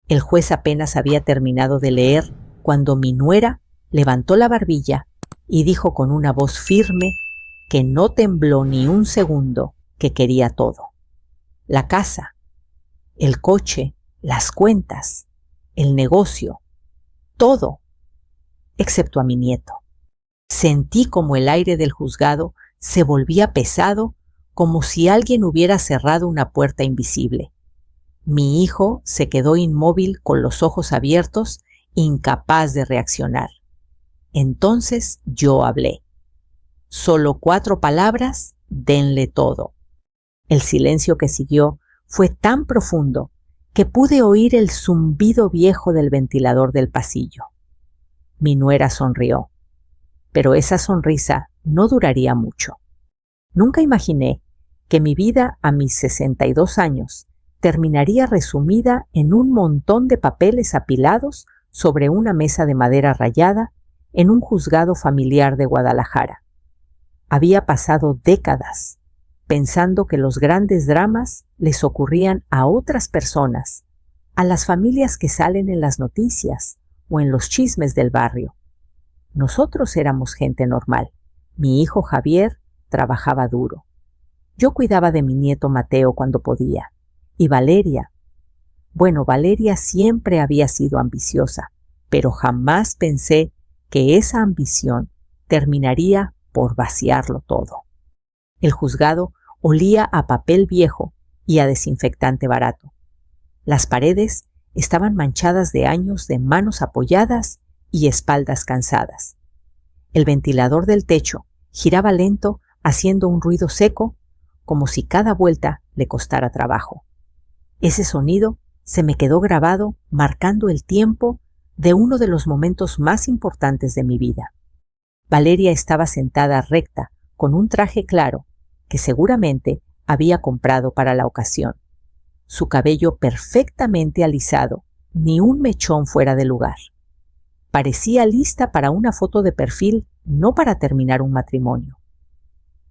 El juez apenas había terminado de leer cuando mi nuera levantó la barbilla y dijo con una voz firme que no tembló ni un segundo que quería todo. La casa, el coche, las cuentas, el negocio, todo, excepto a mi nieto. Sentí como el aire del juzgado se volvía pesado, como si alguien hubiera cerrado una puerta invisible. Mi hijo se quedó inmóvil con los ojos abiertos, incapaz de reaccionar. Entonces yo hablé. Solo 4 palabras, denle todo. El silencio que siguió fue tan profundo que pude oír el zumbido viejo del ventilador del pasillo. Mi nuera sonrió, pero esa sonrisa no duraría mucho. Nunca imaginé que mi vida a mis 62 años terminaría resumida en un montón de papeles apilados sobre una mesa de madera rayada en un juzgado familiar de Guadalajara. Había pasado décadas pensando que los grandes dramas les ocurrían a otras personas, a las familias que salen en las noticias o en los chismes del barrio. Nosotros éramos gente normal. Mi hijo Javier trabajaba duro. Yo cuidaba de mi nieto Mateo cuando podía. Y Valeria. Bueno, Valeria siempre había sido ambiciosa, pero jamás pensé que esa ambición terminaría por vaciarlo todo. El juzgado olía a papel viejo y a desinfectante barato. Las paredes estaban manchadas de años de manos apoyadas y espaldas cansadas. El ventilador del techo giraba lento, haciendo un ruido seco, como si cada vuelta le costara trabajo. Ese sonido se me quedó grabado, marcando el tiempo de uno de los momentos más importantes de mi vida. Valeria estaba sentada recta, con un traje claro, que seguramente había comprado para la ocasión. Su cabello perfectamente alisado, ni un mechón fuera de lugar. Parecía lista para una foto de perfil, no para terminar un matrimonio.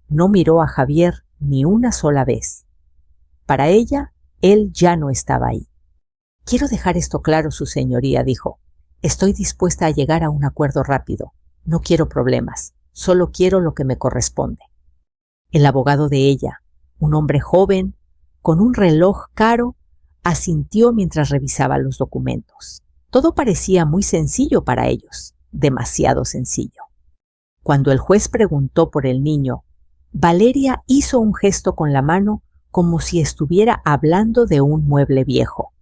No miró a Javier ni una sola vez. Para ella, él ya no estaba ahí. «Quiero dejar esto claro, su señoría», dijo. «Estoy dispuesta a llegar a un acuerdo rápido. No quiero problemas, solo quiero lo que me corresponde». El abogado de ella, un hombre joven, con un reloj caro, asintió mientras revisaba los documentos. Todo parecía muy sencillo para ellos, demasiado sencillo. Cuando el juez preguntó por el niño, Valeria hizo un gesto con la mano como si estuviera hablando de un mueble viejo.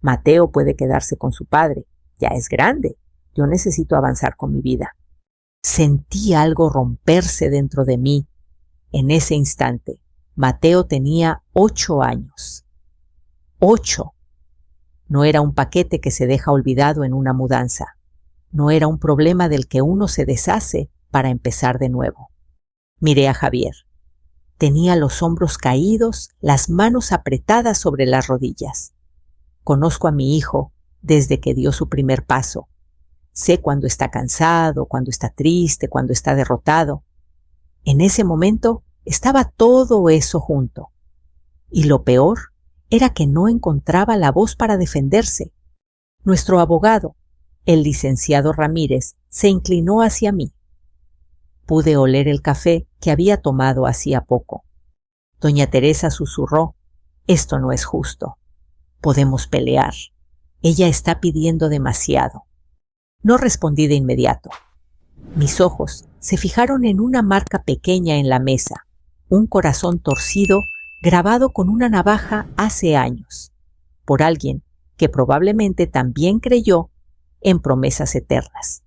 «Mateo puede quedarse con su padre, ya es grande, yo necesito avanzar con mi vida». Sentí algo romperse dentro de mí. En ese instante, Mateo tenía 8 años. 8. No era un paquete que se deja olvidado en una mudanza. No era un problema del que uno se deshace para empezar de nuevo. Miré a Javier. Tenía los hombros caídos, las manos apretadas sobre las rodillas. Conozco a mi hijo desde que dio su primer paso. Sé cuando está cansado, cuando está triste, cuando está derrotado. En ese momento estaba todo eso junto. Y lo peor era que no encontraba la voz para defenderse. Nuestro abogado, el licenciado Ramírez, se inclinó hacia mí. Pude oler el café que había tomado hacía poco. Doña Teresa susurró: «Esto no es justo. Podemos pelear. Ella está pidiendo demasiado». No respondí de inmediato. Mis ojos se fijaron en una marca pequeña en la mesa, un corazón torcido grabado con una navaja hace años, por alguien que probablemente también creyó en promesas eternas.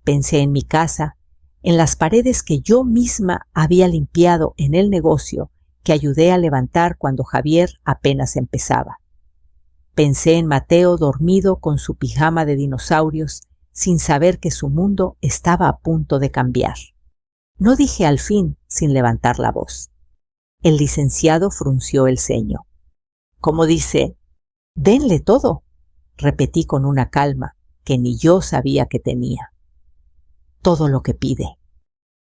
Pensé en mi casa, en las paredes que yo misma había limpiado en el negocio que ayudé a levantar cuando Javier apenas empezaba. Pensé en Mateo dormido con su pijama de dinosaurios, sin saber que su mundo estaba a punto de cambiar. No dije al fin sin levantar la voz. El licenciado frunció el ceño. «¿Cómo dice? Denle todo», repetí con una calma que ni yo sabía que tenía. «Todo lo que pide».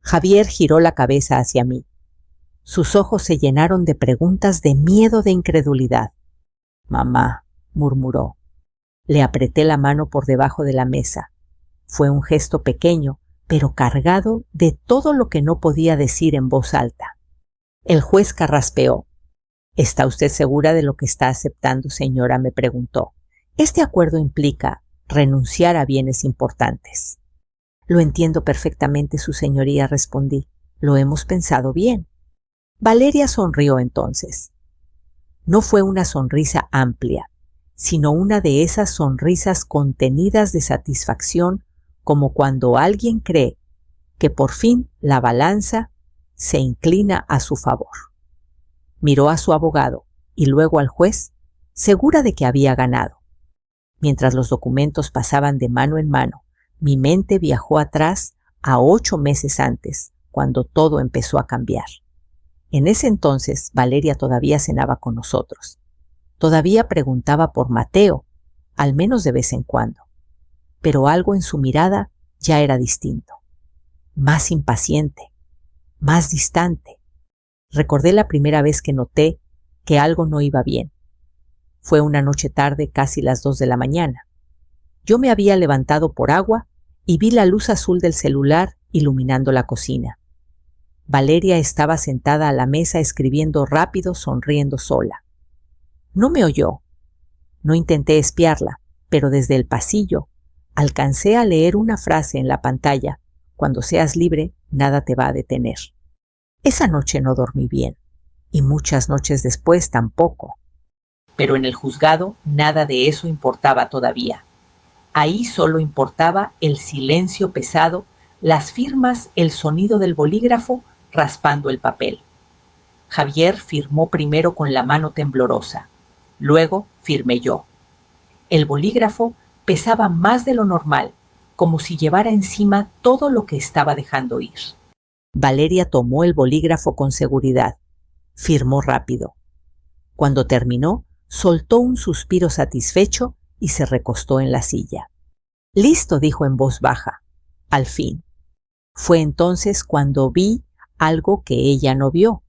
Javier giró la cabeza hacia mí. Sus ojos se llenaron de preguntas de miedo, de incredulidad. «Mamá», murmuró, Le apreté la mano por debajo de la mesa. Fue un gesto pequeño, pero cargado de todo lo que no podía decir en voz alta. El juez carraspeó. ¿Está usted segura de lo que está aceptando, señora?, me preguntó. Este acuerdo implica renunciar a bienes importantes. Lo entiendo perfectamente, su señoría, respondí. Lo hemos pensado bien. Valeria sonrió entonces. No fue una sonrisa amplia, sino una de esas sonrisas contenidas de satisfacción, como cuando alguien cree que por fin la balanza se inclina a su favor. Miró a su abogado y luego al juez, segura de que había ganado. Mientras los documentos pasaban de mano en mano, mi mente viajó atrás a 8 meses antes, cuando todo empezó a cambiar. En ese entonces, Valeria todavía cenaba con nosotros. Todavía preguntaba por Mateo, al menos de vez en cuando. Pero algo en su mirada ya era distinto. Más impaciente, más distante. Recordé la primera vez que noté que algo no iba bien. Fue una noche tarde, casi las 2 de la mañana. Yo me había levantado por agua y vi la luz azul del celular iluminando la cocina. Valeria estaba sentada a la mesa escribiendo rápido, sonriendo sola. No me oyó. No intenté espiarla, pero desde el pasillo alcancé a leer una frase en la pantalla: cuando seas libre, nada te va a detener. Esa noche no dormí bien, y muchas noches después tampoco. Pero en el juzgado nada de eso importaba todavía. Ahí solo importaba el silencio pesado, las firmas, el sonido del bolígrafo raspando el papel. Javier firmó primero con la mano temblorosa. Luego firmé yo. El bolígrafo pesaba más de lo normal, como si llevara encima todo lo que estaba dejando ir. Valeria tomó el bolígrafo con seguridad. Firmó rápido. Cuando terminó, soltó un suspiro satisfecho y se recostó en la silla. «Listo», dijo en voz baja. Al fin. Fue entonces cuando vi algo que ella no vio.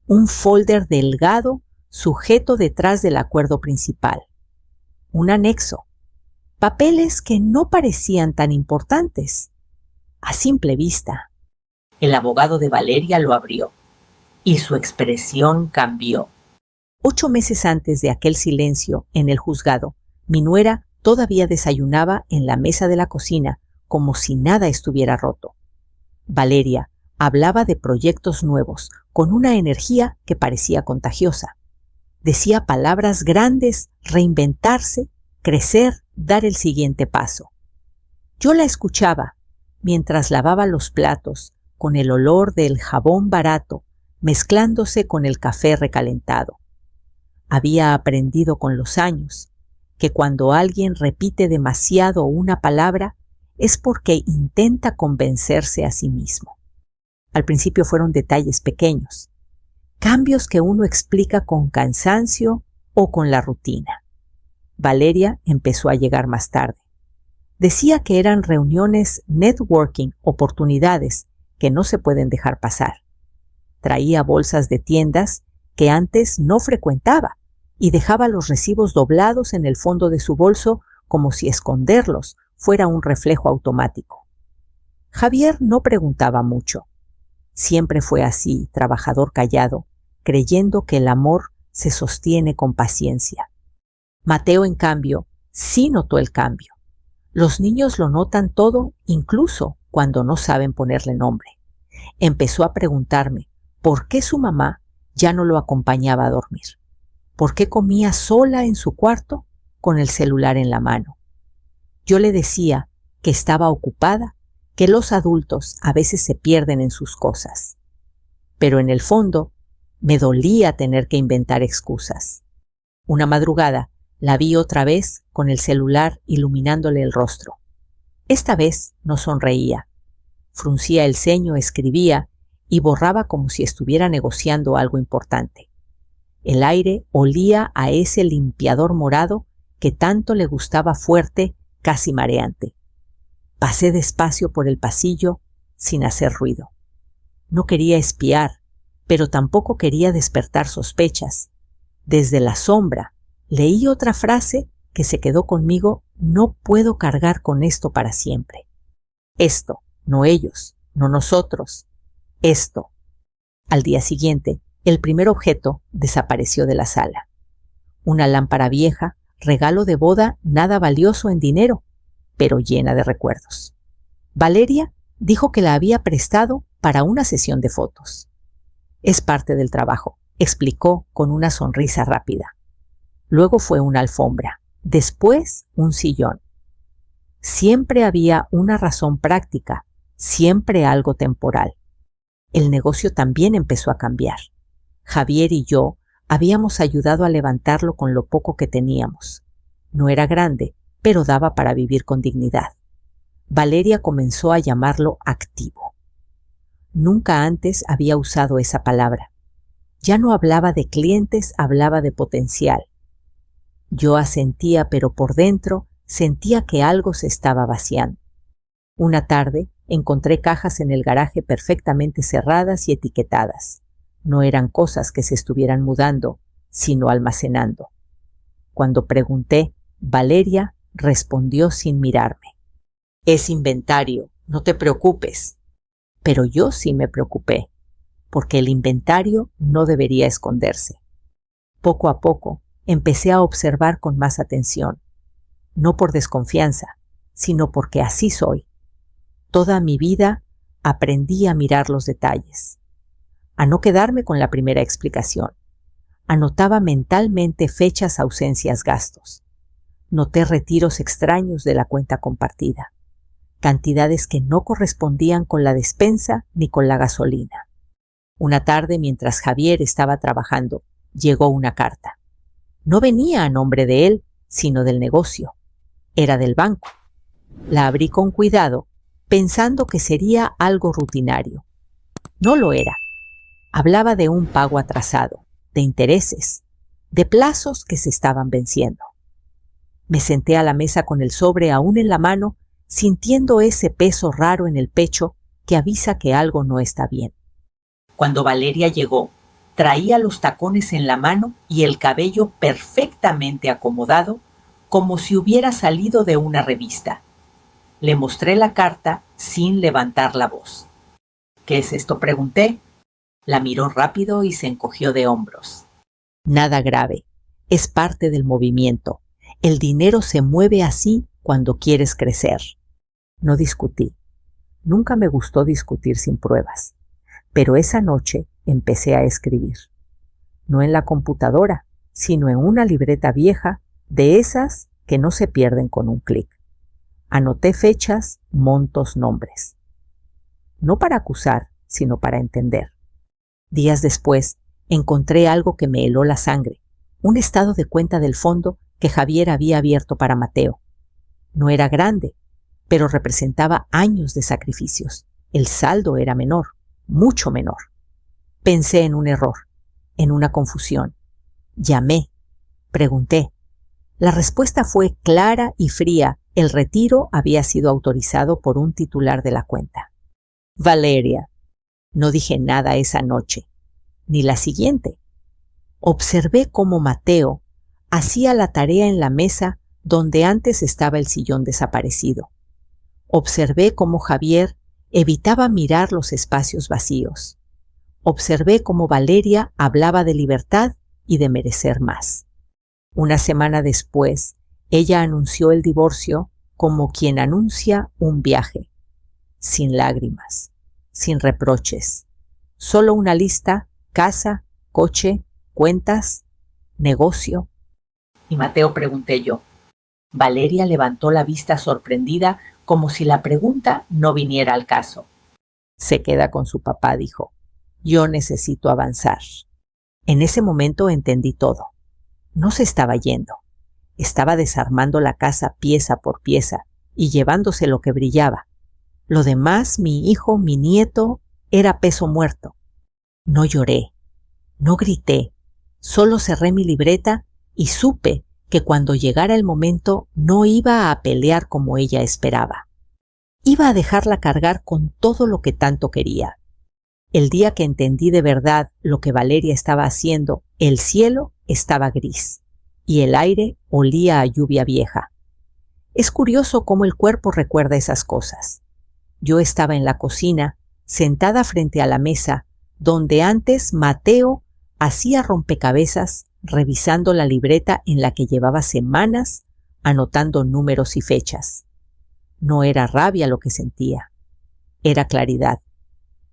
Un folder delgado sujeto detrás del acuerdo principal. Un anexo. Papeles que no parecían tan importantes. A simple vista. El abogado de Valeria lo abrió. Y su expresión cambió. 8 meses antes de aquel silencio en el juzgado, mi nuera todavía desayunaba en la mesa de la cocina como si nada estuviera roto. Valeria hablaba de proyectos nuevos con una energía que parecía contagiosa. Decía palabras grandes: reinventarse, crecer, dar el siguiente paso. Yo la escuchaba mientras lavaba los platos con el olor del jabón barato mezclándose con el café recalentado. Había aprendido con los años que cuando alguien repite demasiado una palabra es porque intenta convencerse a sí mismo. Al principio fueron detalles pequeños, cambios que uno explica con cansancio o con la rutina. Valeria empezó a llegar más tarde. Decía que eran reuniones networking, oportunidades que no se pueden dejar pasar. Traía bolsas de tiendas que antes no frecuentaba y dejaba los recibos doblados en el fondo de su bolso como si esconderlos fuera un reflejo automático. Javier no preguntaba mucho. Siempre fue así, trabajador callado, creyendo que el amor se sostiene con paciencia. Mateo, en cambio, sí notó el cambio. Los niños lo notan todo, incluso cuando no saben ponerle nombre. Empezó a preguntarme por qué su mamá ya no lo acompañaba a dormir. ¿Por qué comía sola en su cuarto con el celular en la mano? Yo le decía que estaba ocupada, que los adultos a veces se pierden en sus cosas. Pero en el fondo me dolía tener que inventar excusas. Una madrugada la vi otra vez con el celular iluminándole el rostro. Esta vez no sonreía. Fruncía el ceño, escribía y borraba como si estuviera negociando algo importante. El aire olía a ese limpiador morado que tanto le gustaba, fuerte, casi mareante. Pasé despacio por el pasillo sin hacer ruido. No quería espiar, pero tampoco quería despertar sospechas. Desde la sombra leí otra frase que se quedó conmigo, no puedo cargar con esto para siempre. Esto, no ellos, no nosotros, esto. Al día siguiente, el primer objeto desapareció de la sala. Una lámpara vieja, regalo de boda nada valioso en dinero, pero llena de recuerdos. Valeria dijo que la había prestado para una sesión de fotos. Es parte del trabajo, explicó con una sonrisa rápida. Luego fue una alfombra, después un sillón. Siempre había una razón práctica, siempre algo temporal. El negocio también empezó a cambiar. Javier y yo habíamos ayudado a levantarlo con lo poco que teníamos. No era grande, pero daba para vivir con dignidad. Valeria comenzó a llamarlo activo. Nunca antes había usado esa palabra. Ya no hablaba de clientes, hablaba de potencial. Yo asentía, pero por dentro sentía que algo se estaba vaciando. Una tarde encontré cajas en el garaje perfectamente cerradas y etiquetadas. No eran cosas que se estuvieran mudando, sino almacenando. Cuando pregunté, Valeria respondió sin mirarme. Es inventario, no te preocupes. Pero yo sí me preocupé, porque el inventario no debería esconderse. Poco a poco empecé a observar con más atención, no por desconfianza, sino porque así soy. Toda mi vida aprendí a mirar los detalles, a no quedarme con la primera explicación. Anotaba mentalmente fechas, ausencias, gastos. Noté retiros extraños de la cuenta compartida, cantidades que no correspondían con la despensa ni con la gasolina. Una tarde, mientras Javier estaba trabajando, llegó una carta. No venía a nombre de él, sino del negocio. Era del banco. La abrí con cuidado, pensando que sería algo rutinario. No lo era. Hablaba de un pago atrasado, de intereses, de plazos que se estaban venciendo. Me senté a la mesa con el sobre aún en la mano, sintiendo ese peso raro en el pecho que avisa que algo no está bien. Cuando Valeria llegó, traía los tacones en la mano y el cabello perfectamente acomodado, como si hubiera salido de una revista. Le mostré la carta sin levantar la voz. ¿Qué es esto?, pregunté. La miró rápido y se encogió de hombros. Nada grave, es parte del movimiento. El dinero se mueve así cuando quieres crecer. No discutí. Nunca me gustó discutir sin pruebas. Pero esa noche empecé a escribir. No en la computadora, sino en una libreta vieja, de esas que no se pierden con un clic. Anoté fechas, montos, nombres. No para acusar, sino para entender. Días después, encontré algo que me heló la sangre, un estado de cuenta del fondo que Javier había abierto para Mateo. No era grande, pero representaba años de sacrificios. El saldo era menor, mucho menor. Pensé en un error, en una confusión. Llamé, pregunté. La respuesta fue clara y fría. El retiro había sido autorizado por un titular de la cuenta. Valeria. No dije nada esa noche, ni la siguiente. Observé cómo Mateo hacía la tarea en la mesa donde antes estaba el sillón desaparecido. Observé cómo Javier evitaba mirar los espacios vacíos. Observé cómo Valeria hablaba de libertad y de merecer más. Una semana después, ella anunció el divorcio como quien anuncia un viaje, sin lágrimas, sin reproches, solo una lista: casa, coche, cuentas, negocio. Y Mateo, pregunté yo. Valeria levantó la vista sorprendida, como si la pregunta no viniera al caso. Se queda con su papá, dijo. Yo necesito avanzar. En ese momento entendí todo. No se estaba yendo. Estaba desarmando la casa pieza por pieza y llevándose lo que brillaba. Lo demás, mi hijo, mi nieto, era peso muerto. No lloré, no grité, solo cerré mi libreta y supe que cuando llegara el momento no iba a pelear como ella esperaba. Iba a dejarla cargar con todo lo que tanto quería. El día que entendí de verdad lo que Valeria estaba haciendo, el cielo estaba gris. y el aire olía a lluvia vieja. Es curioso cómo el cuerpo recuerda esas cosas. Yo estaba en la cocina, sentada frente a la mesa, donde antes Mateo hacía rompecabezas revisando la libreta en la que llevaba semanas anotando números y fechas. No era rabia lo que sentía, era claridad.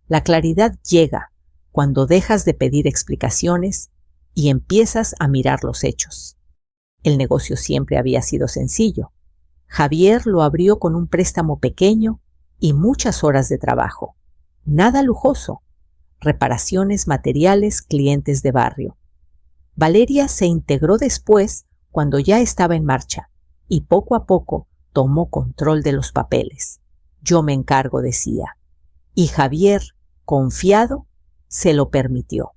La claridad llega cuando dejas de pedir explicaciones y empiezas a mirar los hechos. El negocio siempre había sido sencillo. Javier lo abrió con un préstamo pequeño y muchas horas de trabajo. Nada lujoso. Reparaciones, materiales, clientes de barrio. Valeria se integró después cuando ya estaba en marcha y poco a poco tomó control de los papeles. Yo me encargo, decía. Y Javier, confiado, se lo permitió.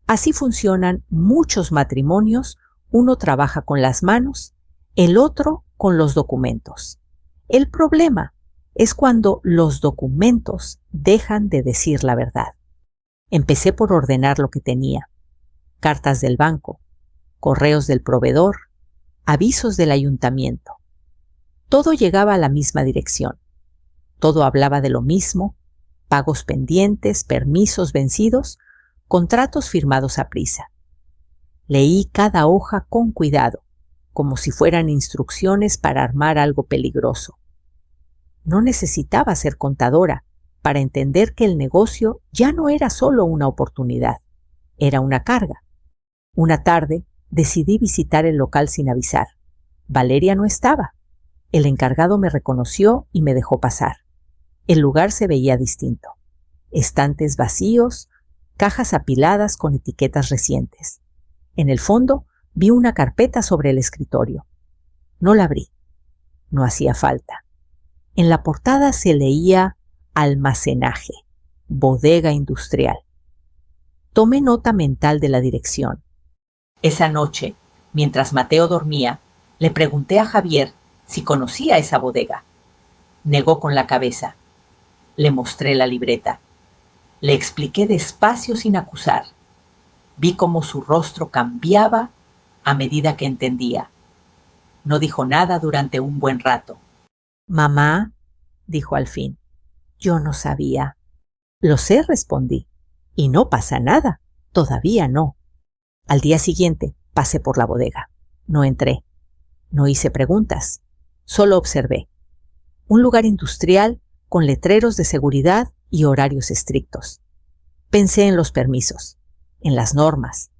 Así funcionan muchos matrimonios. Uno trabaja con las manos, el otro con los documentos. El problema es cuando los documentos dejan de decir la verdad. Empecé por ordenar lo que tenía. Cartas del banco, correos del proveedor, avisos del ayuntamiento. Todo llegaba a la misma dirección. Todo hablaba de lo mismo: pagos pendientes, permisos vencidos, contratos firmados a prisa. Leí cada hoja con cuidado, como si fueran instrucciones para armar algo peligroso. No necesitaba ser contadora para entender que el negocio ya no era solo una oportunidad, era una carga. Una tarde decidí visitar el local sin avisar. Valeria no estaba. El encargado me reconoció y me dejó pasar. El lugar se veía distinto. Estantes vacíos, cajas apiladas con etiquetas recientes. En el fondo vi una carpeta sobre el escritorio. No la abrí. No hacía falta. En la portada se leía almacenaje, bodega industrial. Tomé nota mental de la dirección. Esa noche, mientras Mateo dormía, le pregunté a Javier si conocía esa bodega. Negó con la cabeza. Le mostré la libreta. Le expliqué despacio sin acusar. Vi cómo su rostro cambiaba a medida que entendía. No dijo nada durante un buen rato. «Mamá», dijo al fin, «yo no sabía». «Lo sé», respondí, «y no pasa nada, todavía no». Al día siguiente pasé por la bodega. No entré. No hice preguntas. Solo observé. Un lugar industrial con letreros de seguridad y horarios estrictos. Pensé en los permisos, en las normas,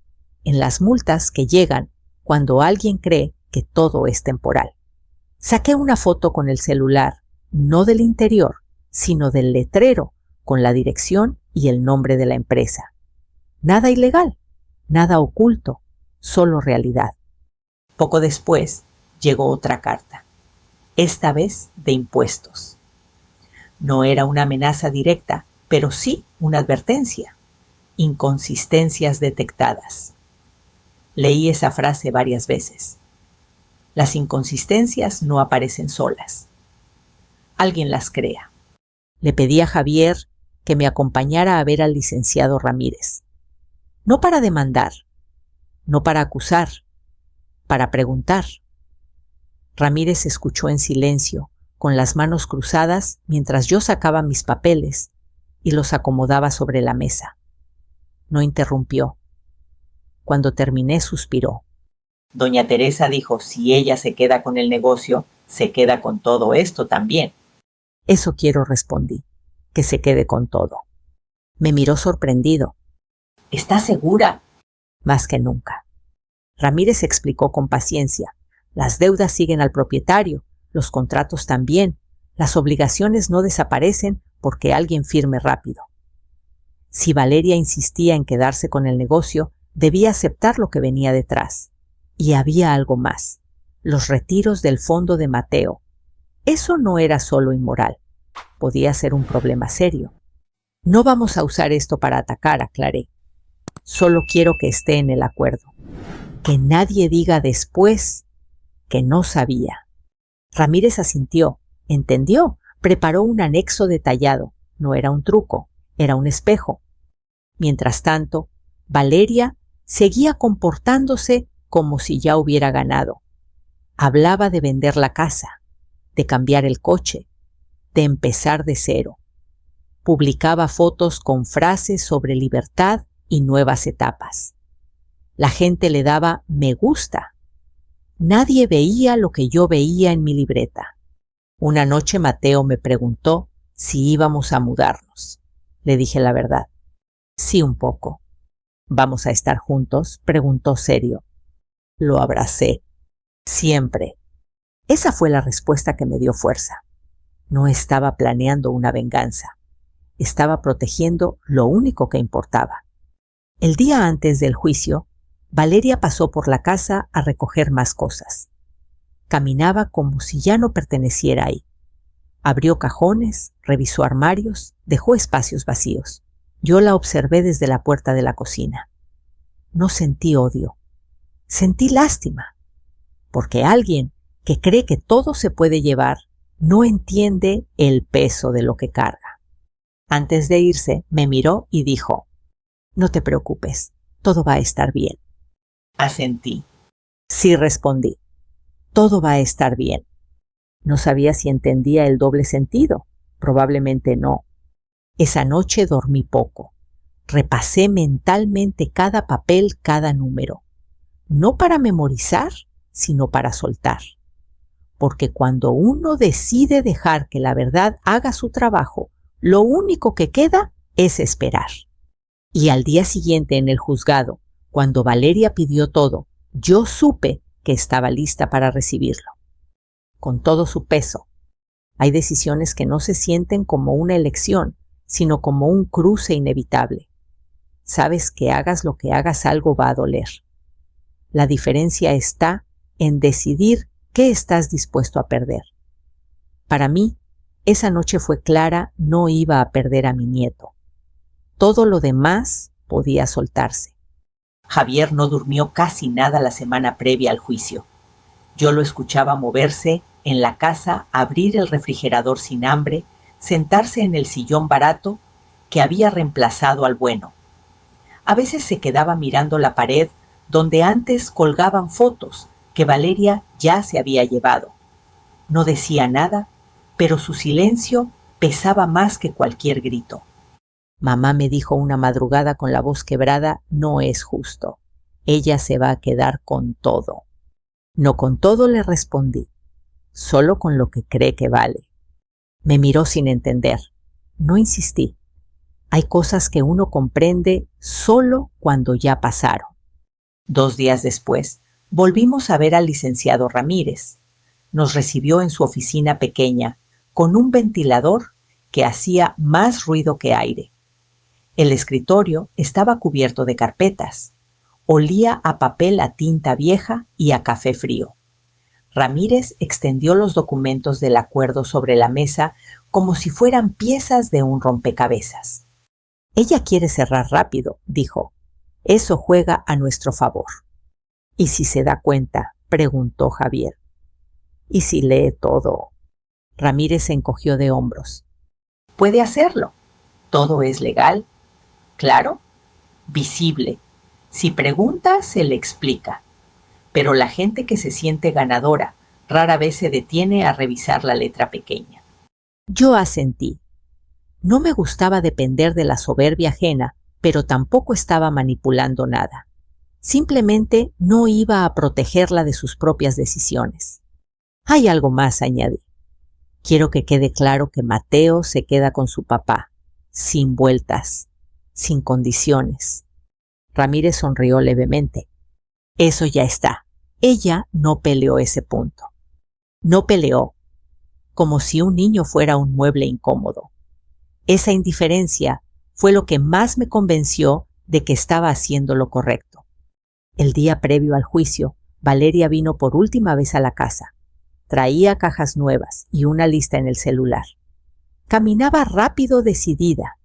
en las multas que llegan cuando alguien cree que todo es temporal. Saqué una foto con el celular, no del interior, sino del letrero con la dirección y el nombre de la empresa. Nada ilegal, nada oculto, solo realidad. Poco después llegó otra carta, esta vez de impuestos. No era una amenaza directa, pero sí una advertencia. Inconsistencias detectadas. Leí esa frase varias veces. Las inconsistencias no aparecen solas. Alguien las crea. Le pedí a Javier que me acompañara a ver al licenciado Ramírez. No para demandar, no para acusar, para preguntar. Ramírez escuchó en silencio, con las manos cruzadas, mientras yo sacaba mis papeles y los acomodaba sobre la mesa. No interrumpió. Cuando terminé, suspiró. Doña Teresa dijo, si ella se queda con el negocio, se queda con todo esto también. Eso quiero, respondí, que se quede con todo. Me miró sorprendido. ¿Estás segura? Más que nunca. Ramírez explicó con paciencia. Las deudas siguen al propietario, los contratos también. Las obligaciones no desaparecen porque alguien firme rápido. Si Valeria insistía en quedarse con el negocio, debía aceptar lo que venía detrás. Y había algo más. Los retiros del fondo de Mateo. Eso no era solo inmoral. Podía ser un problema serio. No vamos a usar esto para atacar, aclaré. Solo quiero que esté en el acuerdo. Que nadie diga después que no sabía. Ramírez asintió, entendió, preparó un anexo detallado. No era un truco, era un espejo. Mientras tanto, Valeria seguía comportándose como si ya hubiera ganado. Hablaba de vender la casa, de cambiar el coche, de empezar de cero. Publicaba fotos con frases sobre libertad y nuevas etapas. La gente le daba me gusta. Nadie veía lo que yo veía en mi libreta. Una noche Mateo me preguntó si íbamos a mudarnos. Le dije la verdad. Sí, un poco. ¿Vamos a estar juntos?, preguntó serio. Lo abracé. Siempre. Esa fue la respuesta que me dio fuerza. No estaba planeando una venganza. Estaba protegiendo lo único que importaba. El día antes del juicio, Valeria pasó por la casa a recoger más cosas. Caminaba como si ya no perteneciera ahí. Abrió cajones, revisó armarios, dejó espacios vacíos. Yo la observé desde la puerta de la cocina. No sentí odio. Sentí lástima. Porque alguien que cree que todo se puede llevar no entiende el peso de lo que carga. Antes de irse, me miró y dijo: «No te preocupes, todo va a estar bien». Asentí. Sí, respondí. Todo va a estar bien. No sabía si entendía el doble sentido. Probablemente no. Esa noche dormí poco. Repasé mentalmente cada papel, cada número. No para memorizar, sino para soltar. Porque cuando uno decide dejar que la verdad haga su trabajo, lo único que queda es esperar. Y al día siguiente en el juzgado, cuando Valeria pidió todo, yo supe que estaba lista para recibirlo. Con todo su peso. Hay decisiones que no se sienten como una elección, sino como un cruce inevitable. Sabes que hagas lo que hagas, algo va a doler. La diferencia está en decidir qué estás dispuesto a perder. Para mí, esa noche fue clara, no iba a perder a mi nieto. Todo lo demás podía soltarse. Javier no durmió casi nada la semana previa al juicio. Yo lo escuchaba moverse en la casa, abrir el refrigerador sin hambre, sentarse en el sillón barato que había reemplazado al bueno. A veces se quedaba mirando la pared donde antes colgaban fotos que Valeria ya se había llevado. No decía nada, pero su silencio pesaba más que cualquier grito. Mamá me dijo una madrugada con la voz quebrada: «No es justo. Ella se va a quedar con todo». No con todo, le respondí, solo con lo que cree que vale. Me miró sin entender. No insistí. Hay cosas que uno comprende solo cuando ya pasaron. 2 días después, volvimos a ver al licenciado Ramírez. Nos recibió en su oficina pequeña, con un ventilador que hacía más ruido que aire. El escritorio estaba cubierto de carpetas. Olía a papel a tinta vieja y a café frío. Ramírez extendió los documentos del acuerdo sobre la mesa como si fueran piezas de un rompecabezas. «Ella quiere cerrar rápido», dijo. «Eso juega a nuestro favor». «¿Y si se da cuenta?», preguntó Javier. «¿Y si lee todo?». Ramírez se encogió de hombros. «Puede hacerlo. Todo es legal, claro, visible. Si pregunta, se le explica. Pero la gente que se siente ganadora rara vez se detiene a revisar la letra pequeña». Yo asentí. No me gustaba depender de la soberbia ajena, pero tampoco estaba manipulando nada. Simplemente no iba a protegerla de sus propias decisiones. «Hay algo más», añadí. «Quiero que quede claro que Mateo se queda con su papá, sin vueltas, sin condiciones». Ramírez sonrió levemente. «Eso ya está. Ella no peleó ese punto. No peleó, como si un niño fuera un mueble incómodo. Esa indiferencia fue lo que más me convenció de que estaba haciendo lo correcto». El día previo al juicio, Valeria vino por última vez a la casa. Traía cajas nuevas y una lista en el celular. Caminaba rápido, decidida.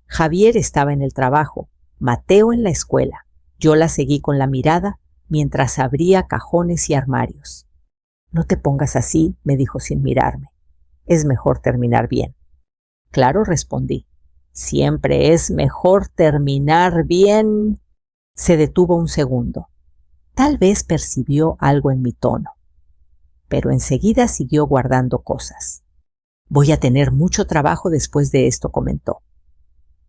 Javier estaba en el trabajo, Mateo en la escuela. Yo la seguí con la mirada mientras abría cajones y armarios. «No te pongas así», me dijo sin mirarme. «Es mejor terminar bien». «Claro», respondí. «Siempre es mejor terminar bien». Se detuvo un segundo. Tal vez percibió algo en mi tono, pero enseguida siguió guardando cosas. Voy a tener mucho trabajo después de esto, comentó.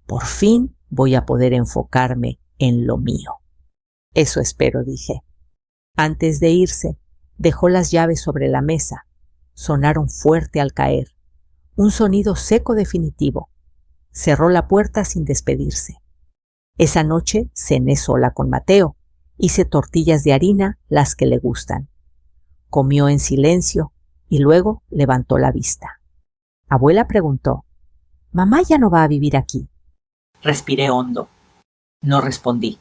Por fin voy a poder enfocarme en lo mío. Eso espero, dije. Antes de irse, dejó las llaves sobre la mesa. Sonaron fuerte al caer. Un sonido seco definitivo. Cerró la puerta sin despedirse. Esa noche cené sola con Mateo. Hice tortillas de harina, las que le gustan. Comió en silencio y luego levantó la vista. Abuela preguntó: «¿Mamá ya no va a vivir aquí?». Respiré hondo. No respondí.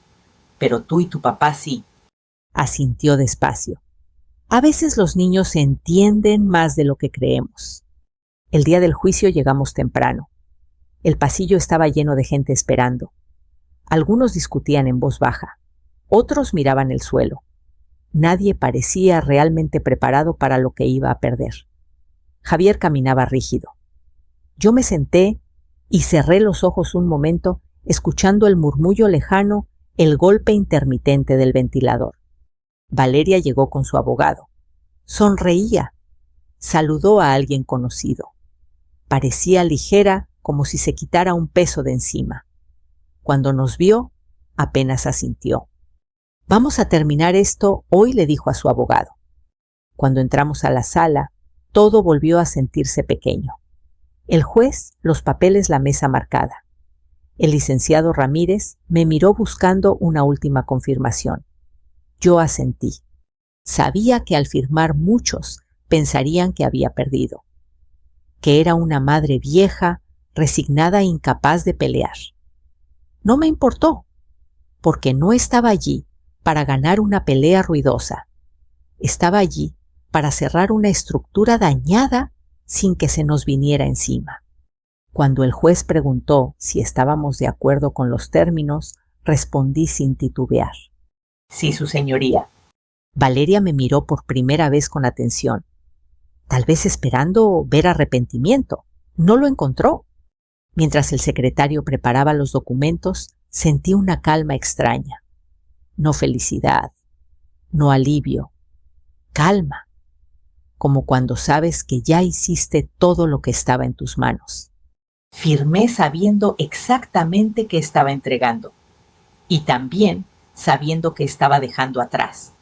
«Pero tú y tu papá sí», asintió despacio. A veces los niños entienden más de lo que creemos. El día del juicio llegamos temprano. El pasillo estaba lleno de gente esperando. Algunos discutían en voz baja. Otros miraban el suelo. Nadie parecía realmente preparado para lo que iba a perder. Javier caminaba rígido. Yo me senté y cerré los ojos un momento, escuchando el murmullo lejano, el golpe intermitente del ventilador. Valeria llegó con su abogado. Sonreía. Saludó a alguien conocido. Parecía ligera, como si se quitara un peso de encima. Cuando nos vio, apenas asintió. «Vamos a terminar esto hoy», le dijo a su abogado. Cuando entramos a la sala, todo volvió a sentirse pequeño. El juez, los papeles, la mesa marcada. El licenciado Ramírez me miró buscando una última confirmación. Yo asentí. Sabía que al firmar muchos pensarían que había perdido, que era una madre vieja, resignada e incapaz de pelear. No me importó, porque no estaba allí para ganar una pelea ruidosa. Estaba allí para cerrar una estructura dañada sin que se nos viniera encima. Cuando el juez preguntó si estábamos de acuerdo con los términos, respondí sin titubear: «Sí, su señoría». Valeria me miró por primera vez con atención, tal vez esperando ver arrepentimiento. No lo encontró. Mientras el secretario preparaba los documentos, sentí una calma extraña. No felicidad, no alivio, calma, como cuando sabes que ya hiciste todo lo que estaba en tus manos. Firmé sabiendo exactamente qué estaba entregando y también sabiendo que estaba dejando atrás.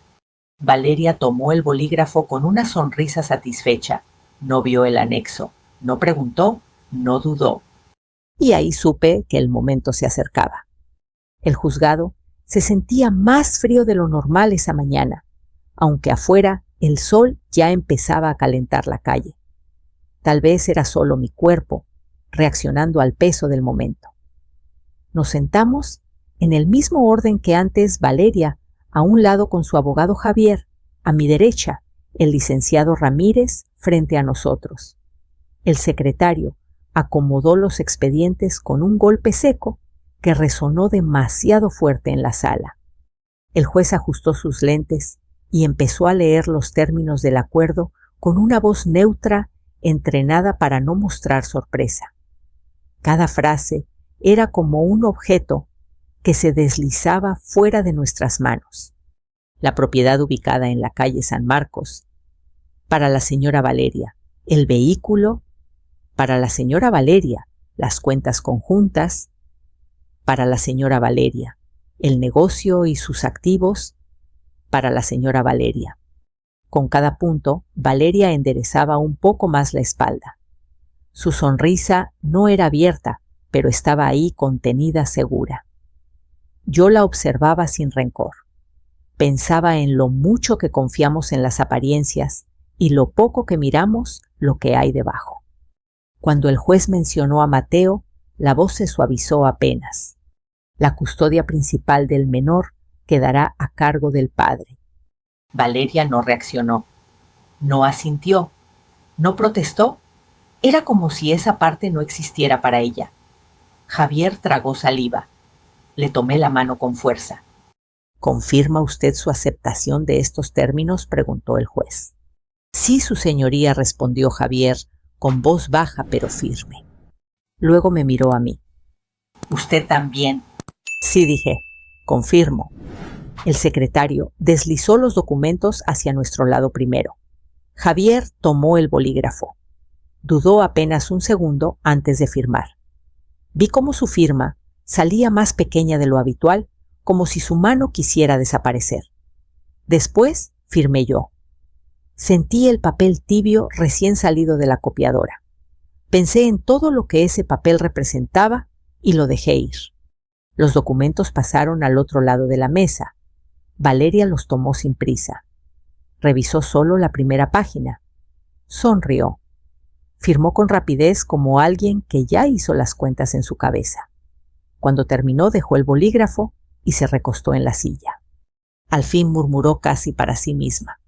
Valeria tomó el bolígrafo con una sonrisa satisfecha. No vio el anexo, no preguntó, no dudó. Y ahí supe que el momento se acercaba. El juzgado se sentía más frío de lo normal esa mañana, aunque afuera el sol ya empezaba a calentar la calle. Tal vez era solo mi cuerpo, reaccionando al peso del momento. Nos sentamos en el mismo orden que antes. Valeria a un lado con su abogado Javier, a mi derecha el licenciado Ramírez frente a nosotros. El secretario acomodó los expedientes con un golpe seco que resonó demasiado fuerte en la sala. El juez ajustó sus lentes y empezó a leer los términos del acuerdo con una voz neutra, entrenada para no mostrar sorpresa. Cada frase era como un objeto que se deslizaba fuera de nuestras manos. La propiedad ubicada en la calle San Marcos, para la señora Valeria. El vehículo, para la señora Valeria. Las cuentas conjuntas, para la señora Valeria. El negocio y sus activos, para la señora Valeria. Con cada punto, Valeria enderezaba un poco más la espalda. Su sonrisa no era abierta, pero estaba ahí contenida, segura. Yo la observaba sin rencor. Pensaba en lo mucho que confiamos en las apariencias y lo poco que miramos lo que hay debajo. Cuando el juez mencionó a Mateo, la voz se suavizó apenas. La custodia principal del menor quedará a cargo del padre. Valeria no reaccionó, no asintió, no protestó. Era como si esa parte no existiera para ella. Javier tragó saliva. Le tomé la mano con fuerza. ¿Confirma usted su aceptación de estos términos?, preguntó el juez. Sí, su señoría, respondió Javier, con voz baja pero firme. Luego me miró a mí. ¿Usted también? Sí, dije, confirmo. El secretario deslizó los documentos hacia nuestro lado primero. Javier tomó el bolígrafo. Dudó apenas un segundo antes de firmar. Vi cómo su firma salía más pequeña de lo habitual, como si su mano quisiera desaparecer. Después firmé yo. Sentí el papel tibio recién salido de la copiadora. Pensé en todo lo que ese papel representaba y lo dejé ir. Los documentos pasaron al otro lado de la mesa. Valeria los tomó sin prisa. Revisó solo la primera página. Sonrió. Firmó con rapidez como alguien que ya hizo las cuentas en su cabeza. Cuando terminó dejó el bolígrafo y se recostó en la silla. Al fin murmuró casi para sí misma.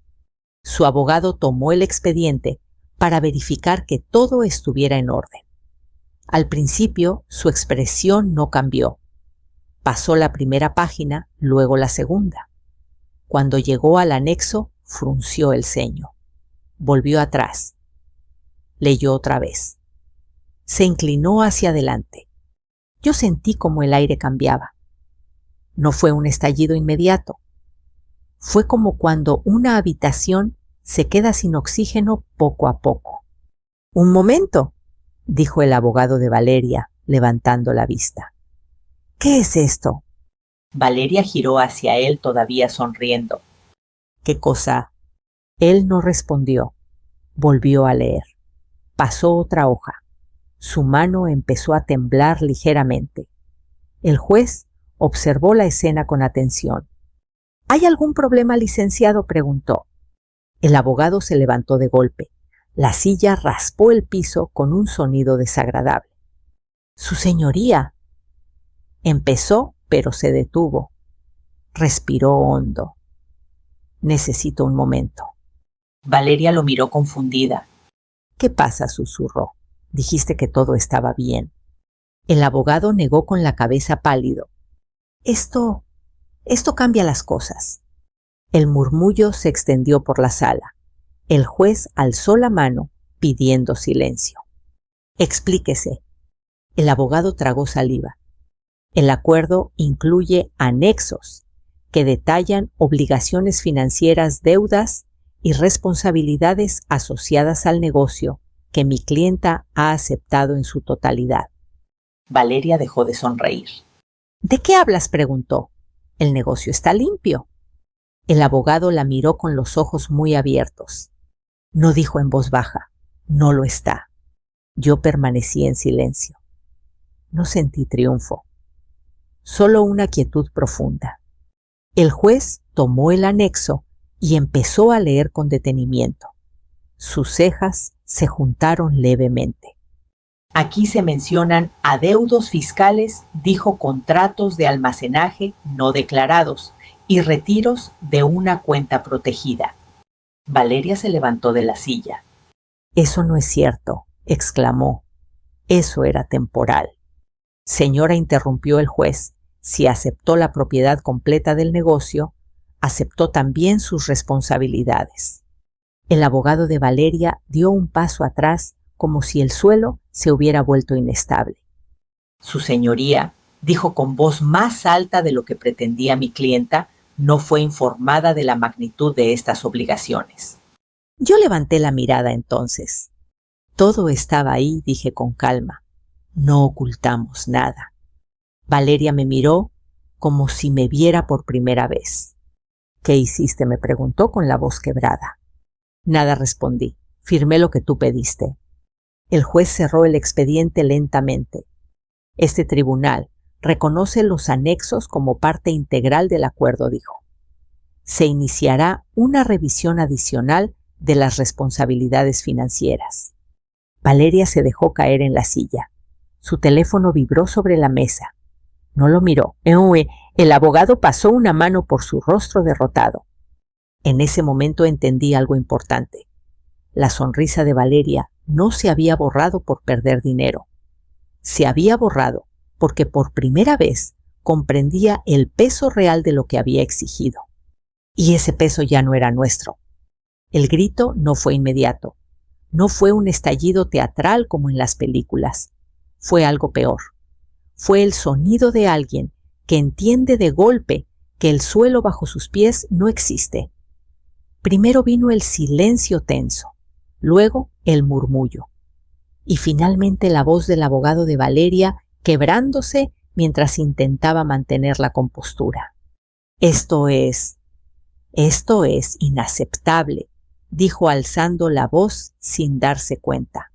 Su abogado tomó el expediente para verificar que todo estuviera en orden. Al principio su expresión no cambió. Pasó la primera página, luego la segunda. Cuando llegó al anexo, frunció el ceño. Volvió atrás. Leyó otra vez. Se inclinó hacia adelante. Yo sentí como el aire cambiaba. No fue un estallido inmediato. Fue como cuando una habitación se queda sin oxígeno poco a poco. «Un momento», dijo el abogado de Valeria, levantando la vista. «¿Qué es esto?» Valeria giró hacia él todavía sonriendo. «¿Qué cosa?» Él no respondió. Volvió a leer. Pasó otra hoja. Su mano empezó a temblar ligeramente. El juez observó la escena con atención. «¿Hay algún problema, licenciado?», preguntó. El abogado se levantó de golpe. La silla raspó el piso con un sonido desagradable. «Su señoría». Empezó, pero se detuvo. Respiró hondo. «Necesito un momento». Valeria lo miró confundida. «¿Qué pasa?», susurró. «Dijiste que todo estaba bien». El abogado negó con la cabeza pálido. Esto cambia las cosas». El murmullo se extendió por la sala. El juez alzó la mano pidiendo silencio. «Explíquese». El abogado tragó saliva. El acuerdo incluye anexos que detallan obligaciones financieras, deudas y responsabilidades asociadas al negocio que mi clienta ha aceptado en su totalidad. Valeria dejó de sonreír. «¿De qué hablas?», preguntó. «El negocio está limpio». El abogado la miró con los ojos muy abiertos. No dijo en voz baja: «No lo está». Yo permanecí en silencio. No sentí triunfo, solo una quietud profunda. El juez tomó el anexo y empezó a leer con detenimiento. Sus cejas se juntaron levemente. «Aquí se mencionan adeudos fiscales», dijo, «contratos de almacenaje no declarados y retiros de una cuenta protegida». Valeria se levantó de la silla. «Eso no es cierto», exclamó. «Eso era temporal». «Señora», interrumpió el juez, «si aceptó la propiedad completa del negocio, aceptó también sus responsabilidades». El abogado de Valeria dio un paso atrás, como si el suelo se hubiera vuelto inestable. «Su señoría», dijo con voz más alta de lo que pretendía mi clienta, «no fue informada de la magnitud de estas obligaciones». Yo levanté la mirada entonces. «Todo estaba ahí», dije con calma. «No ocultamos nada». Valeria me miró como si me viera por primera vez. «¿Qué hiciste?», me preguntó con la voz quebrada. «Nada», respondí. «Firmé lo que tú pediste». El juez cerró el expediente lentamente. «Este tribunal reconoce los anexos como parte integral del acuerdo», dijo. «Se iniciará una revisión adicional de las responsabilidades financieras». Valeria se dejó caer en la silla. Su teléfono vibró sobre la mesa. No lo miró. El abogado pasó una mano por su rostro derrotado. En ese momento entendí algo importante. La sonrisa de Valeria no se había borrado por perder dinero. Se había borrado porque por primera vez comprendía el peso real de lo que había exigido. Y ese peso ya no era nuestro. El grito no fue inmediato. No fue un estallido teatral como en las películas. Fue algo peor. Fue el sonido de alguien que entiende de golpe que el suelo bajo sus pies no existe. Primero vino el silencio tenso, luego el murmullo, y finalmente la voz del abogado de Valeria quebrándose mientras intentaba mantener la compostura. Esto es inaceptable, dijo alzando la voz sin darse cuenta.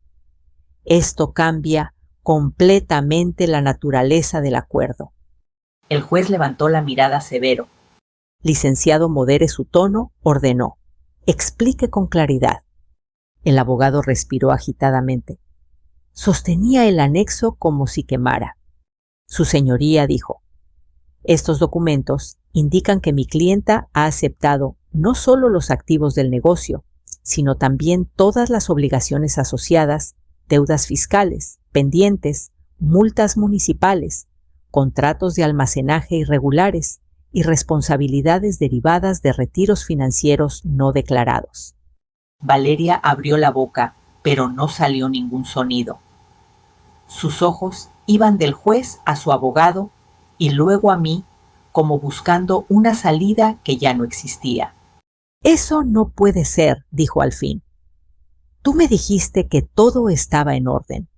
Esto cambia completamente la naturaleza del acuerdo. El juez levantó la mirada severo. Licenciado, modere su tono, ordenó. Explique con claridad. El abogado respiró agitadamente. Sostenía el anexo como si quemara. Su señoría dijo: estos documentos indican que mi clienta ha aceptado no solo los activos del negocio, sino también todas las obligaciones asociadas, deudas fiscales, pendientes, multas municipales, contratos de almacenaje irregulares y responsabilidades derivadas de retiros financieros no declarados. Valeria abrió la boca, pero no salió ningún sonido. Sus ojos iban del juez a su abogado y luego a mí, como buscando una salida que ya no existía. Eso no puede ser, dijo al fin. Tú me dijiste que todo estaba en orden.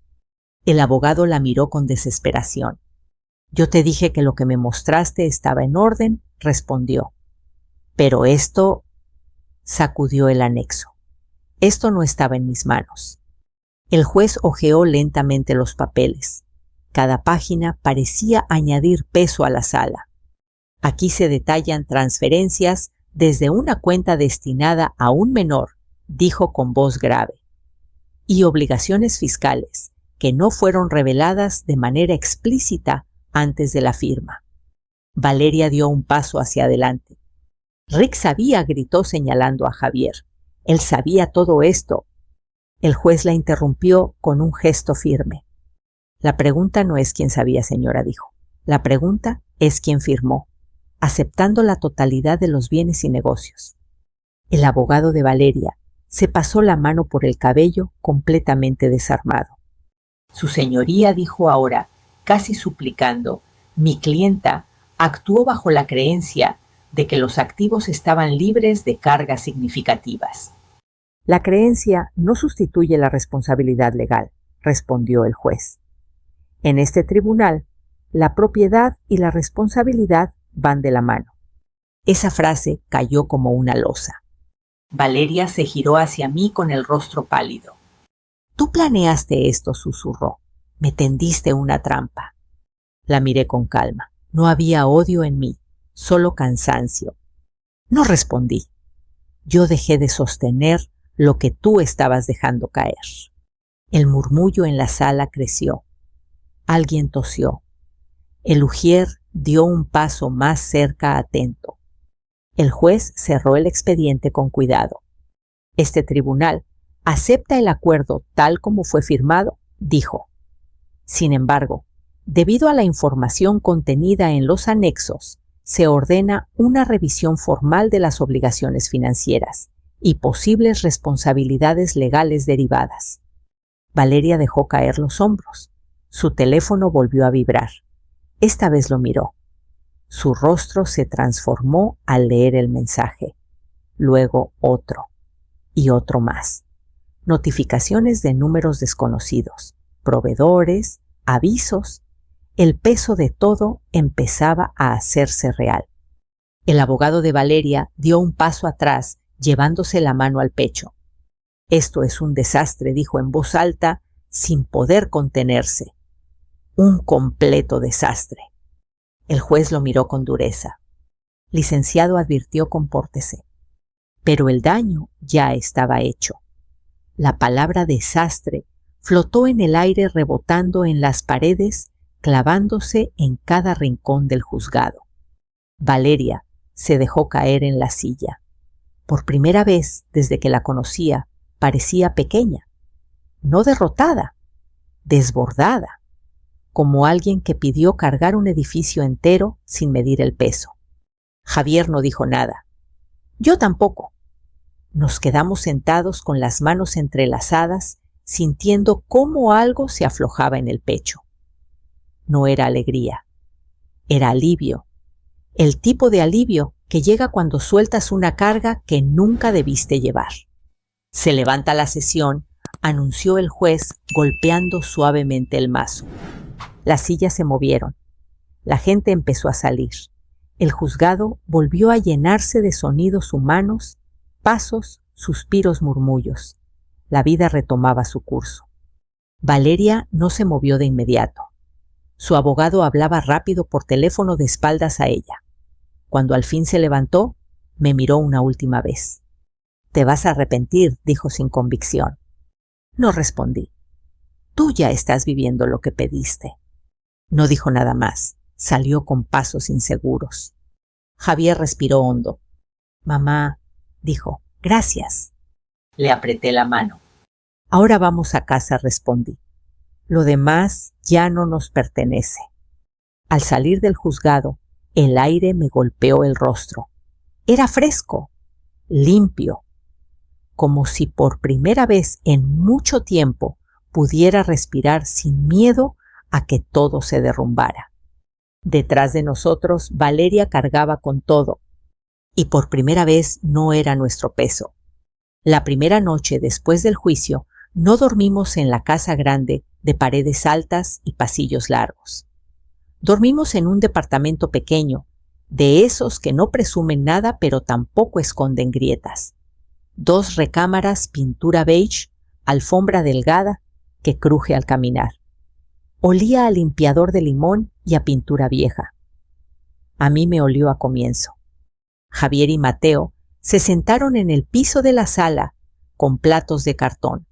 El abogado la miró con desesperación. Yo te dije que lo que me mostraste estaba en orden, respondió. Pero esto... sacudió el anexo. Esto no estaba en mis manos. El juez hojeó lentamente los papeles. Cada página parecía añadir peso a la sala. Aquí se detallan transferencias desde una cuenta destinada a un menor, dijo con voz grave, y obligaciones fiscales que no fueron reveladas de manera explícita antes de la firma. Valeria dio un paso hacia adelante. Rick sabía, gritó señalando a Javier. Él sabía todo esto. El juez la interrumpió con un gesto firme. La pregunta no es quién sabía, señora, dijo. La pregunta es quién firmó, aceptando la totalidad de los bienes y negocios. El abogado de Valeria se pasó la mano por el cabello completamente desarmado. Su señoría, dijo ahora, casi suplicando, mi clienta actuó bajo la creencia de que los activos estaban libres de cargas significativas. La creencia no sustituye la responsabilidad legal, respondió el juez. En este tribunal, la propiedad y la responsabilidad van de la mano. Esa frase cayó como una losa. Valeria se giró hacia mí con el rostro pálido. Tú planeaste esto, susurró. Me tendiste una trampa. La miré con calma. No había odio en mí, solo cansancio. No respondí. Yo dejé de sostener lo que tú estabas dejando caer. El murmullo en la sala creció. Alguien tosió. El ujier dio un paso más cerca atento. El juez cerró el expediente con cuidado. Este tribunal acepta el acuerdo tal como fue firmado, dijo. Sin embargo, debido a la información contenida en los anexos, se ordena una revisión formal de las obligaciones financieras y posibles responsabilidades legales derivadas. Valeria dejó caer los hombros. Su teléfono volvió a vibrar. Esta vez lo miró. Su rostro se transformó al leer el mensaje. Luego otro y otro más. Notificaciones de números desconocidos, proveedores, avisos. El peso de todo empezaba a hacerse real. El abogado de Valeria dio un paso atrás, llevándose la mano al pecho. Esto es un desastre, dijo en voz alta, sin poder contenerse. Un completo desastre. El juez lo miró con dureza. Licenciado, advirtió, compórtese. Pero el daño ya estaba hecho. La palabra desastre flotó en el aire, rebotando en las paredes, clavándose en cada rincón del juzgado. Valeria se dejó caer en la silla. Por primera vez desde que la conocía, parecía pequeña, no derrotada, desbordada, como alguien que pidió cargar un edificio entero sin medir el peso. Javier no dijo nada. Yo tampoco. Nos quedamos sentados con las manos entrelazadas, sintiendo cómo algo se aflojaba en el pecho. No era alegría, era alivio. el tipo de alivio que llega cuando sueltas una carga que nunca debiste llevar. Se levanta la sesión, anunció el juez golpeando suavemente el mazo. Las sillas se movieron. La gente empezó a salir. El juzgado volvió a llenarse de sonidos humanos, pasos, suspiros, murmullos. La vida retomaba su curso. Valeria no se movió de inmediato. Su abogado hablaba rápido por teléfono de espaldas a ella. Cuando al fin se levantó, me miró una última vez. «Te vas a arrepentir», dijo sin convicción. No respondí. «Tú ya estás viviendo lo que pediste». No dijo nada más. Salió con pasos inseguros. Javier respiró hondo. «Mamá», dijo, «gracias». Le apreté la mano. «Ahora vamos a casa», respondí. «Lo demás ya no nos pertenece». Al salir del juzgado, el aire me golpeó el rostro. Era fresco, limpio, como si por primera vez en mucho tiempo pudiera respirar sin miedo a que todo se derrumbara. Detrás de nosotros, Valeria cargaba con todo, y por primera vez no era nuestro peso. La primera noche después del juicio, no dormimos en la casa grande de paredes altas y pasillos largos. Dormimos en un departamento pequeño, de esos que no presumen nada pero tampoco esconden grietas. 2 recámaras, pintura beige, alfombra delgada que cruje al caminar. Olía a limpiador de limón y a pintura vieja. A mí me olió a comienzo. Javier y Mateo se sentaron en el piso de la sala con platos de cartón.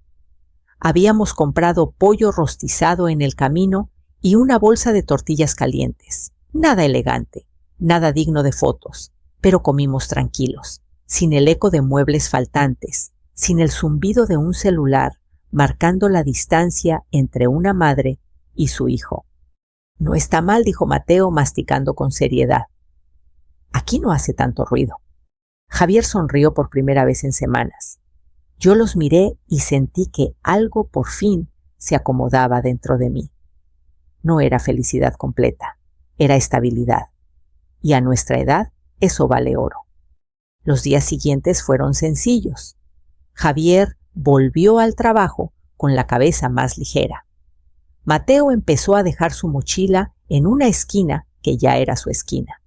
Habíamos comprado pollo rostizado en el camino y una bolsa de tortillas calientes. Nada elegante, nada digno de fotos, pero comimos tranquilos, sin el eco de muebles faltantes, sin el zumbido de un celular marcando la distancia entre una madre y su hijo. «No está mal», dijo Mateo masticando con seriedad. «Aquí no hace tanto ruido». Javier sonrió por primera vez en semanas. Yo los miré y sentí que algo por fin se acomodaba dentro de mí. No era felicidad completa, era estabilidad. Y a nuestra edad eso vale oro. Los días siguientes fueron sencillos. Javier volvió al trabajo con la cabeza más ligera. Mateo empezó a dejar su mochila en una esquina que ya era su esquina.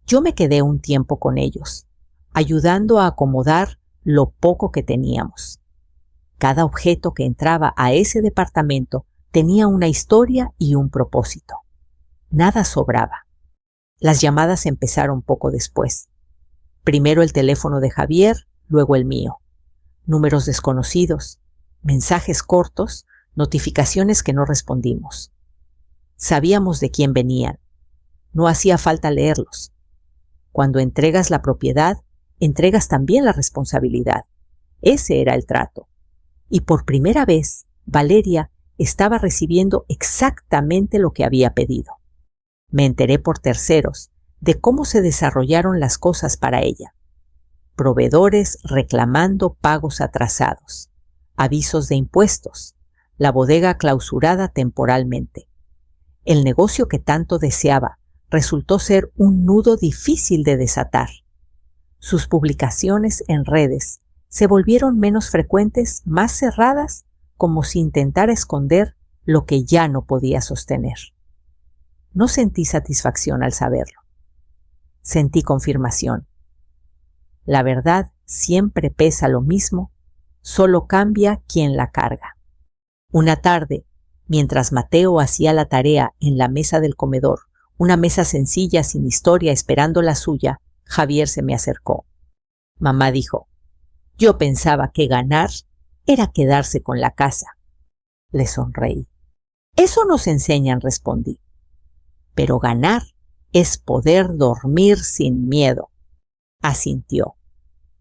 Yo me quedé un tiempo con ellos, ayudando a acomodar lo poco que teníamos. Cada objeto que entraba a ese departamento tenía una historia y un propósito. Nada sobraba. Las llamadas empezaron poco después. Primero el teléfono de Javier, luego el mío. Números desconocidos, mensajes cortos, notificaciones que no respondimos. Sabíamos de quién venían. No hacía falta leerlos. Cuando entregas la propiedad, entregas también la responsabilidad. Ese era el trato. Y por primera vez, Valeria estaba recibiendo exactamente lo que había pedido. Me enteré por terceros de cómo se desarrollaron las cosas para ella. Proveedores reclamando pagos atrasados, avisos de impuestos, la bodega clausurada temporalmente. El negocio que tanto deseaba resultó ser un nudo difícil de desatar. Sus publicaciones en redes se volvieron menos frecuentes, más cerradas, como si intentara esconder lo que ya no podía sostener. No sentí satisfacción al saberlo. Sentí confirmación. La verdad siempre pesa lo mismo, solo cambia quien la carga. Una tarde, mientras Mateo hacía la tarea en la mesa del comedor, una mesa sencilla sin historia esperando la suya, Javier se me acercó. Mamá dijo, «Yo pensaba que ganar era quedarse con la casa». Le sonreí. «Eso nos enseñan», respondí. «Pero ganar es poder dormir sin miedo». Asintió.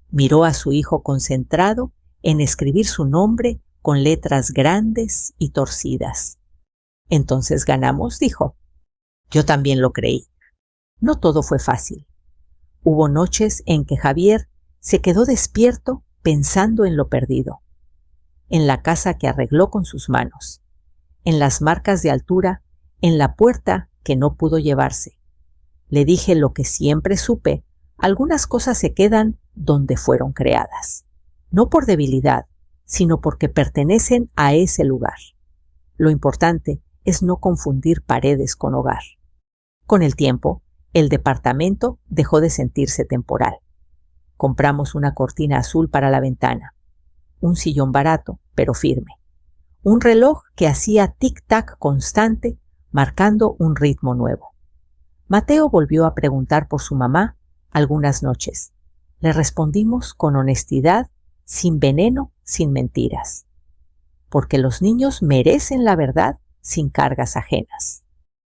Miró a su hijo concentrado en escribir su nombre con letras grandes y torcidas. «Entonces ganamos», dijo. Yo también lo creí. No todo fue fácil. Hubo noches en que Javier se quedó despierto pensando en lo perdido, en la casa que arregló con sus manos, en las marcas de altura, en la puerta que no pudo llevarse, Le dije lo que siempre supe: algunas cosas se quedan donde fueron creadas, no por debilidad, sino porque pertenecen a ese lugar. Lo importante es no confundir paredes con hogar. Con el tiempo, el departamento dejó de sentirse temporal. Compramos una cortina azul para la ventana, un sillón barato pero firme, un reloj que hacía tic-tac constante, marcando un ritmo nuevo. Mateo volvió a preguntar por su mamá algunas noches. Le respondimos con honestidad, sin veneno, sin mentiras. Porque los niños merecen la verdad sin cargas ajenas.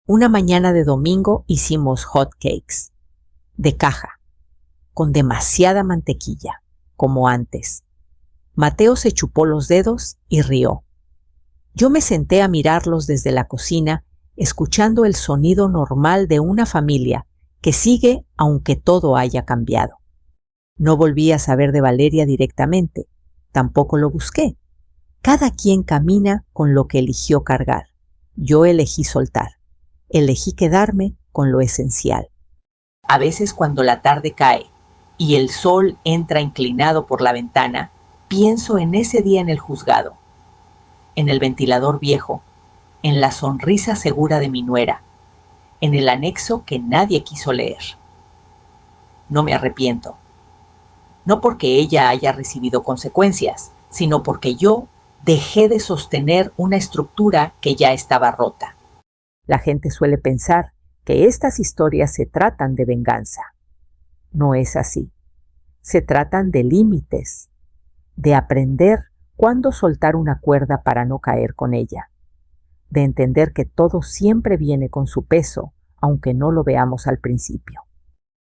Una mañana de domingo hicimos hot cakes, de caja, con demasiada mantequilla, como antes. Mateo se chupó los dedos y rió. Yo me senté a mirarlos desde la cocina, escuchando el sonido normal de una familia que sigue aunque todo haya cambiado. No volví a saber de Valeria directamente, tampoco lo busqué. Cada quien camina con lo que eligió cargar. Yo elegí soltar. Elegí quedarme con lo esencial. A veces cuando la tarde cae y el sol entra inclinado por la ventana, pienso en ese día en el juzgado, en el ventilador viejo, en la sonrisa segura de mi nuera, en el anexo que nadie quiso leer. No me arrepiento. No porque ella haya recibido consecuencias, sino porque yo dejé de sostener una estructura que ya estaba rota. La gente suele pensar que estas historias se tratan de venganza. No es así. Se tratan de límites, de aprender cuándo soltar una cuerda para no caer con ella, de entender que todo siempre viene con su peso, aunque no lo veamos al principio.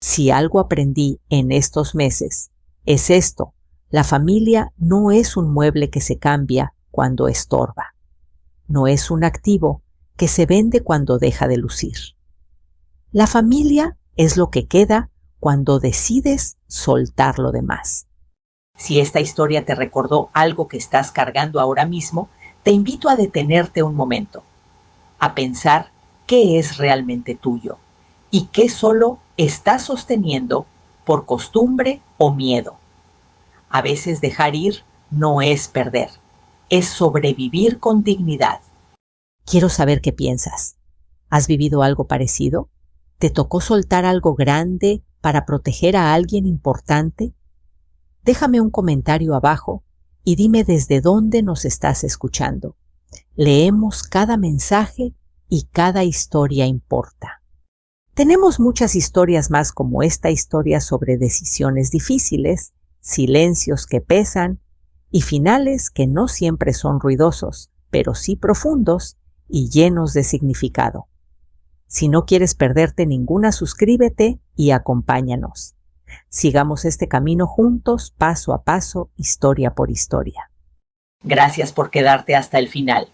Si algo aprendí en estos meses, es esto: la familia no es un mueble que se cambia cuando estorba. No es un activo que se vende cuando deja de lucir. La familia es lo que queda cuando decides soltar lo demás. Si esta historia te recordó algo que estás cargando ahora mismo, te invito a detenerte un momento, a pensar qué es realmente tuyo y qué solo estás sosteniendo por costumbre o miedo. A veces dejar ir no es perder, es sobrevivir con dignidad. Quiero saber qué piensas. ¿Has vivido algo parecido? ¿Te tocó soltar algo grande para proteger a alguien importante? Déjame un comentario abajo y dime desde dónde nos estás escuchando. Leemos cada mensaje y cada historia importa. Tenemos muchas historias más como esta historia sobre decisiones difíciles, silencios que pesan y finales que no siempre son ruidosos, pero sí profundos y llenos de significado. Si no quieres perderte ninguna, suscríbete y acompáñanos. Sigamos este camino juntos, paso a paso, historia por historia. Gracias por quedarte hasta el final.